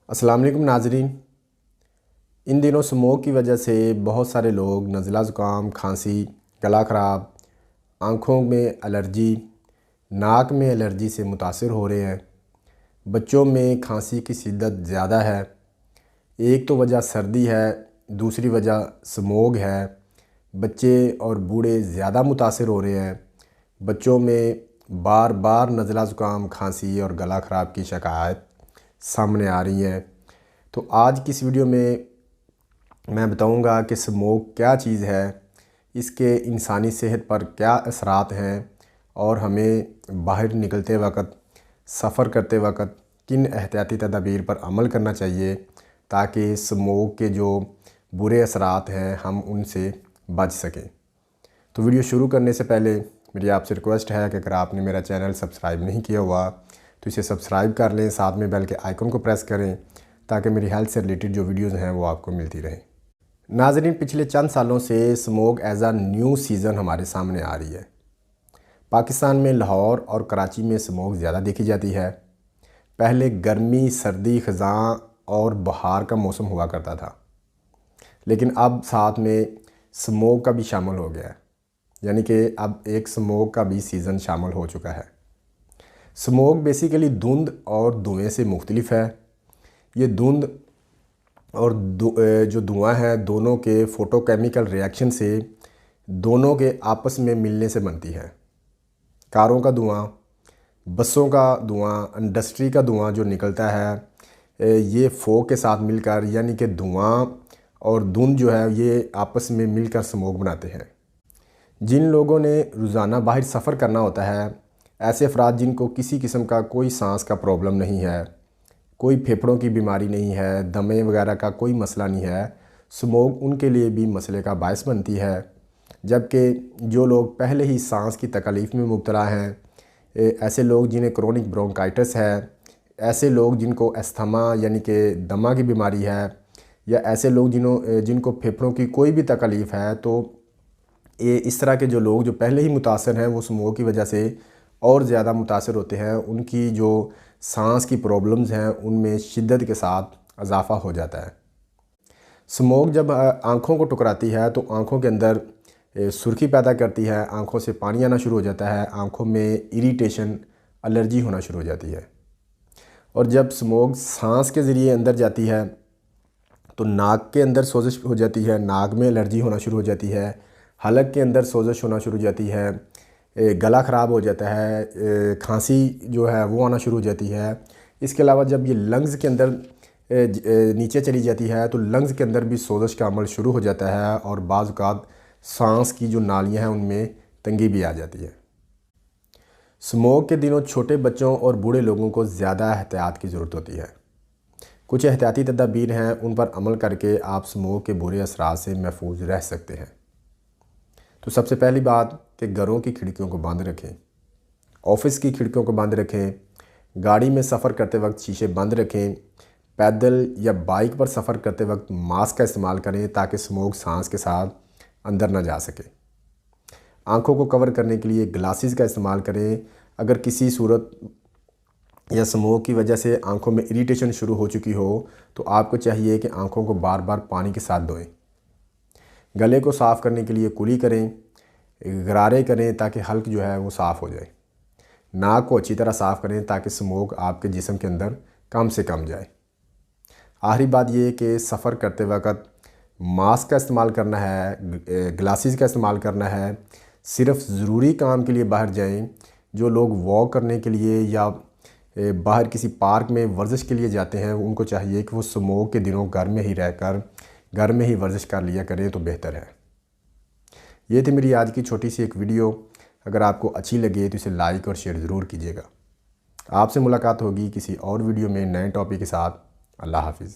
अस्सलाम वालेकुम नाजरीन। इन दिनों स्मोक की वजह से बहुत सारे लोग नज़ला ज़ुकाम, खांसी, गला ख़राब, आँखों में एलर्जी, नाक में एलर्जी से मुतासिर हो रहे हैं। बच्चों में खांसी की शिद्दत ज़्यादा है। एक तो वजह सर्दी है, दूसरी वजह स्मोक है। बच्चे और बूढ़े ज़्यादा मुतासिर हो रहे हैं। बच्चों में बार बार नज़ला ज़ुकाम, खांसी और गला ख़राब की शिकायत सामने आ रही है। तो आज की इस वीडियो में मैं बताऊंगा कि स्मोक क्या चीज़ है, इसके इंसानी सेहत पर क्या असरात हैं और हमें बाहर निकलते वक्त, सफ़र करते वक्त किन एहतियाती तदाबीर पर अमल करना चाहिए ताकि स्मोक के जो बुरे असरात हैं हम उनसे बच सकें। तो वीडियो शुरू करने से पहले मेरी आपसे रिक्वेस्ट है कि अगर आपने मेरा चैनल सब्सक्राइब नहीं किया हुआ तो इसे सब्सक्राइब कर लें, साथ में बेल के आइकन को प्रेस करें ताकि मेरी हेल्थ से रिलेटेड जो वीडियोज़ हैं वो आपको मिलती रहें। नाज़रीन, पिछले चंद सालों से स्मोक एज़ आ न्यू सीज़न हमारे सामने आ रही है। पाकिस्तान में लाहौर और कराची में स्मोक ज़्यादा देखी जाती है। पहले गर्मी, सर्दी, ख़ज़ां और बहार का मौसम हुआ करता था, लेकिन अब साथ में स्मोक का भी शामिल हो गया है, यानी कि अब एक स्मोक का भी सीज़न शामिल हो चुका है। स्मोक बेसिकली धुंध और धुएँ से मुख्तलिफ है। ये धुंध और जो धुआं है दोनों के फोटोकेमिकल रिएक्शन से दोनों के आपस में मिलने से बनती है। कारों का धुआं, बसों का धुआं, इंडस्ट्री का धुआं जो निकलता है ये फोग के साथ मिलकर, यानी कि धुआं और धुंध जो है ये आपस में मिलकर स्मोक बनाते हैं। जिन लोगों ने रोज़ाना बाहर सफ़र करना होता है, ऐसे अफराद जिनको किसी किस्म का कोई सांस का प्रॉब्लम नहीं है, कोई फेफड़ों की बीमारी नहीं है, दमे वगैरह का कोई मसला नहीं है, स्मोक उनके लिए भी मसले का बायस बनती है। जबकि जो लोग पहले ही सांस की तकलीफ़ में मुब्तला हैं, ऐसे लोग जिन्हें क्रोनिक ब्रोंकाइटिस है, ऐसे लोग जिनको अस्थमा यानी कि दमा की बीमारी है, या ऐसे लोग जिनको फेफड़ों की कोई भी तकलीफ़ है, तो ये इस तरह के जो लोग जो पहले ही मुतासर हैं वो स्मोक की वजह से और ज़्यादा मुतासर होते हैं। उनकी जो सांस की प्रॉब्लम्स हैं उनमें शिद्दत के साथ इजाफ़ा हो जाता है। स्मोक जब आँखों को टकराती है तो आँखों के अंदर सुर्खी पैदा करती है, आँखों से पानी आना शुरू हो जाता है, आँखों में इरिटेशन, एलर्जी होना शुरू हो जाती है। और जब स्मोक सांस के ज़रिए अंदर जाती है तो नाक के अंदर सोजिश हो जाती है, नाक में एलर्जी होना शुरू हो जाती है, हलक के अंदर सोजिश होना शुरू हो जाती है, गला ख़राब हो जाता है, खांसी जो है वो आना शुरू हो जाती है। इसके अलावा जब ये लंग्स के अंदर नीचे चली जाती है तो लंग्स के अंदर भी सोजिश का अमल शुरू हो जाता है और बाज़ औक़ात सांस की जो नालियाँ हैं उनमें तंगी भी आ जाती है। स्मोक के दिनों छोटे बच्चों और बूढ़े लोगों को ज़्यादा एहतियात की ज़रूरत होती है। कुछ एहतियाती तदाबीर हैं, उन पर अमल करके आप स्मोक के बुरे असरात से महफूज रह सकते हैं। तो सबसे पहली बात कि घरों की खिड़कियों को बंद रखें, ऑफ़िस की खिड़कियों को बंद रखें, गाड़ी में सफ़र करते वक्त शीशे बंद रखें, पैदल या बाइक पर सफ़र करते वक्त मास्क का इस्तेमाल करें ताकि स्मोक सांस के साथ अंदर ना जा सके। आँखों को कवर करने के लिए ग्लासेस का इस्तेमाल करें। अगर किसी सूरत या स्मोक की वजह से आँखों में इरिटेशन शुरू हो चुकी हो तो आपको चाहिए कि आँखों को बार बार पानी के साथ धोएं। गले को साफ़ करने के लिए कुली करें, गरारे करें ताकि हल्क जो है वो साफ़ हो जाए। नाक को अच्छी तरह साफ़ करें ताकि स्मोक आपके जिस्म के अंदर कम से कम जाए। आखिरी बात ये कि सफ़र करते वक्त मास्क का इस्तेमाल करना है, ग्लासेस का इस्तेमाल करना है। सिर्फ़ ज़रूरी काम के लिए बाहर जाएं। जो लोग वॉक करने के लिए या बाहर किसी पार्क में वर्जिश के लिए जाते हैं उनको चाहिए कि वो स्मोक के दिनों घर में ही रहकर घर में ही वर्जिश कर लिया करें तो बेहतर है। ये थी मेरी आज की छोटी सी एक वीडियो। अगर आपको अच्छी लगे तो इसे लाइक और शेयर ज़रूर कीजिएगा। आपसे मुलाकात होगी किसी और वीडियो में नए टॉपिक के साथ। अल्लाह हाफ़िज़।